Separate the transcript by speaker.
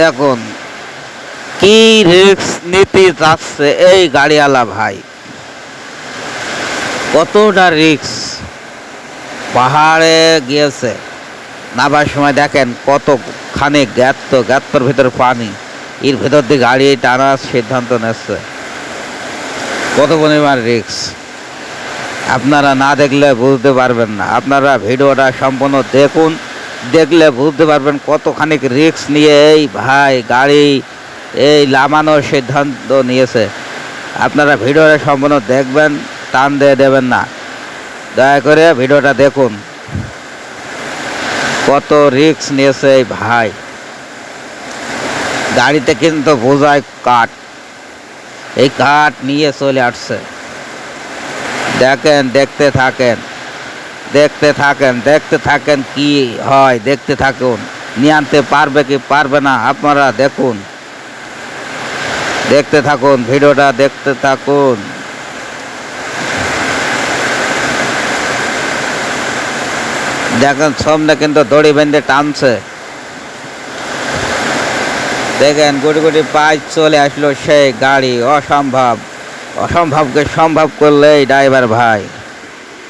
Speaker 1: দেখুন কি রিস্ক নিতে যাচ্ছে এই গাড়িওয়ালা ভাই, কতটা রিস্ক। পাহাড়ে গিয়েছে, নামার সময় দেখেন কতখানি গাত্তর ভিতর পানি, এর ভেতর দিয়ে গাড়ি টানার সিদ্ধান্ত নিচ্ছে। কত পরিমাণ রিস্ক আপনারা না দেখলে বুঝতে পারবেন না। আপনারা ভিডিওটা সম্পূর্ণ দেখুন, দেখলে বুঝতে পারবেন কতখানি রিস্ক নিয়ে এই ভাই গাড়ি এই নামানোর সিদ্ধান্ত নিয়েছে। আপনারা ভিডিওটা সম্পূর্ণ দেখবেন, টান দিয়ে দেবেন না। দয়া করে ভিডিওটা দেখুন, কত রিস্ক নিয়েছে এই ভাই। গাড়িতে কিন্তু বোঝায় কাঠ, এই কাঠ নিয়ে চলে আসছে। দেখেন, দেখতে থাকেন কি হয়, দেখতে থাকুন। নিয়ে আনতে পারবে কি পারবে না আপনারা দেখুন, দেখতে থাকুন, ভিডিওটা দেখতে থাকুন। দেখেন সামনে কিন্তু দড়ি বেঁধে টানছে। দেখেন গুটি গুটি পায়ে চলে আসলো সেই গাড়ি। অসম্ভবকে সম্ভব করলে এই ড্রাইভার ভাই।